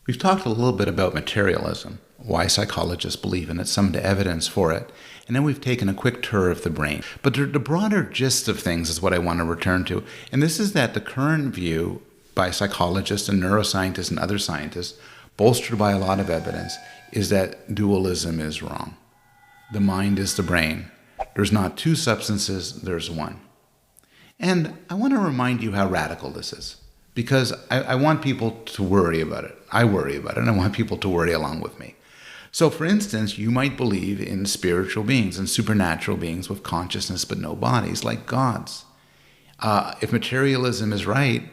We've talked a little bit about materialism, why psychologists believe in it, some of the evidence for it, and then we've taken a quick tour of the brain. But the broader gist of things is what I want to return to, and this is that the current view by psychologists and neuroscientists and other scientists, bolstered by a lot of evidence, is that dualism is wrong. The mind is the brain. There's not two substances, there's one. And I want to remind you how radical this is, because I want people to worry about it. I worry about it, and I want people to worry along with me. So, for instance, you might believe in spiritual beings and supernatural beings with consciousness but no bodies, like gods. If materialism is right,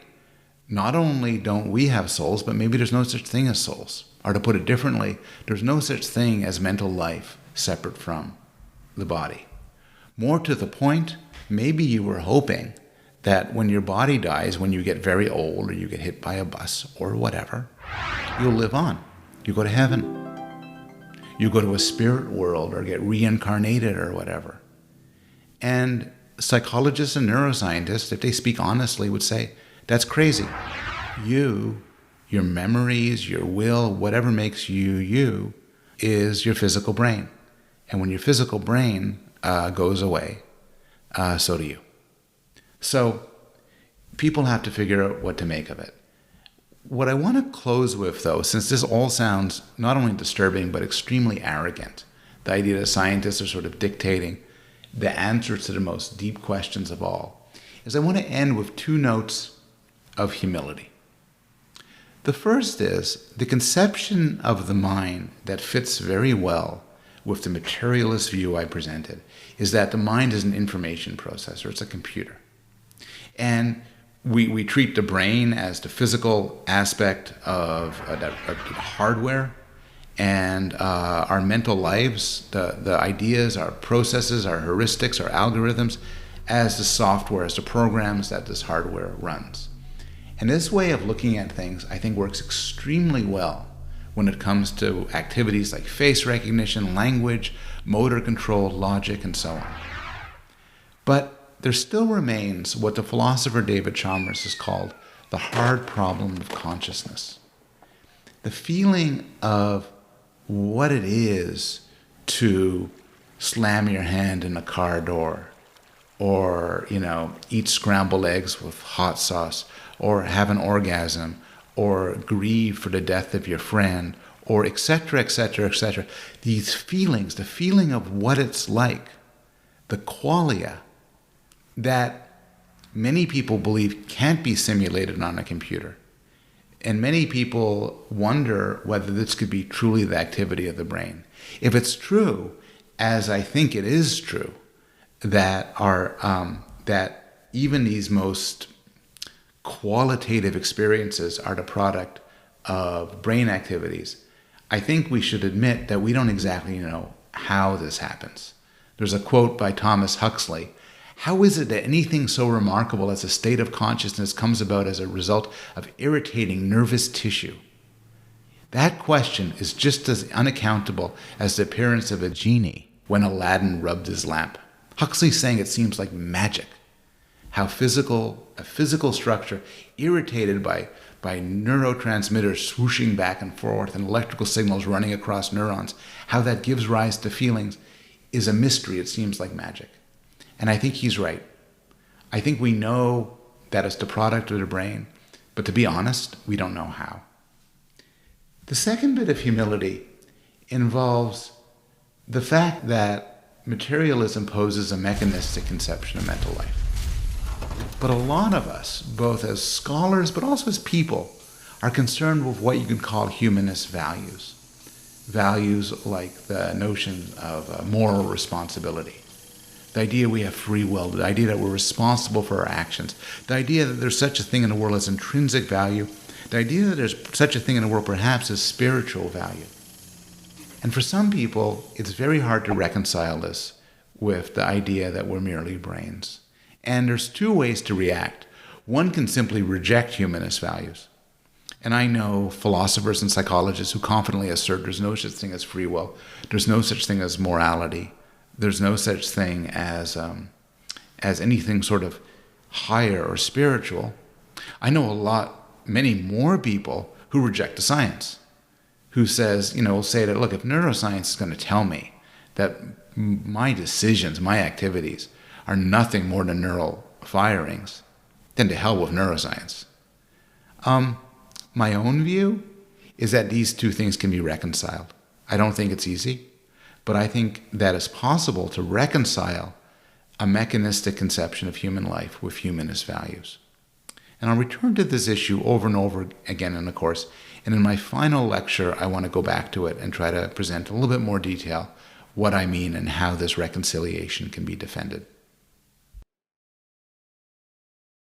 not only don't we have souls, but maybe there's no such thing as souls. Or to put it differently, there's no such thing as mental life separate from the body. More to the point, maybe you were hoping that when your body dies, when you get very old or you get hit by a bus or whatever, you'll live on. You go to heaven. You go to a spirit world or get reincarnated or whatever. And psychologists and neuroscientists, if they speak honestly, would say, that's crazy. You, your memories, your will, whatever makes you you, is your physical brain. And when your physical brain goes away, so do you. So people have to figure out what to make of it. What I want to close with, though, since this all sounds not only disturbing but extremely arrogant, the idea that scientists are sort of dictating the answers to the most deep questions of all, is I want to end with two notes of humility. The first is the conception of the mind that fits very well with the materialist view I presented is that the mind is an information processor, it's a computer. And we treat the brain as the physical aspect of hardware, and our mental lives, the ideas, our processes, our heuristics, our algorithms, as the software, as the programs that this hardware runs. And this way of looking at things, I think, works extremely well when it comes to activities like face recognition, language, motor control, logic, and so on. But there still remains what the philosopher David Chalmers has called the hard problem of consciousness. The feeling of what it is to slam your hand in a car door, or, eat scrambled eggs with hot sauce, or have an orgasm, or grieve for the death of your friend, or etc., etc., etc. These feelings, the feeling of what it's like, the qualia, that many people believe can't be simulated on a computer. And many people wonder whether this could be truly the activity of the brain. If it's true, as I think it is true, that even these most qualitative experiences are the product of brain activities, I think we should admit that we don't exactly know how this happens. There's a quote by Thomas Huxley: "How is it that anything so remarkable as a state of consciousness comes about as a result of irritating nervous tissue?" That question is just as unaccountable as the appearance of a genie when Aladdin rubbed his lamp. Huxley's saying it seems like magic. How a physical structure irritated by neurotransmitters swooshing back and forth and electrical signals running across neurons, how that gives rise to feelings is a mystery. It seems like magic. And I think he's right. I think we know that it's the product of the brain, but to be honest, we don't know how. The second bit of humility involves the fact that materialism poses a mechanistic conception of mental life. But a lot of us, both as scholars but also as people, are concerned with what you could call humanist values. Values like the notion of moral responsibility. The idea we have free will, the idea that we're responsible for our actions, the idea that there's such a thing in the world as intrinsic value, the idea that there's such a thing in the world perhaps as spiritual value. And for some people, it's very hard to reconcile this with the idea that we're merely brains. And there's two ways to react. One can simply reject humanist values. And I know philosophers and psychologists who confidently assert there's no such thing as free will, there's no such thing as morality, there's no such thing as anything sort of higher or spiritual. I know many more people who reject the science. who says, will say that, look, if neuroscience is going to tell me that my decisions, my activities are nothing more than neural firings, then to hell with neuroscience. My own view is that these two things can be reconciled. I don't think it's easy, but I think that it's possible to reconcile a mechanistic conception of human life with humanist values. And I'll return to this issue over and over again in the course. And in my final lecture, I want to go back to it and try to present a little bit more detail what I mean and how this reconciliation can be defended.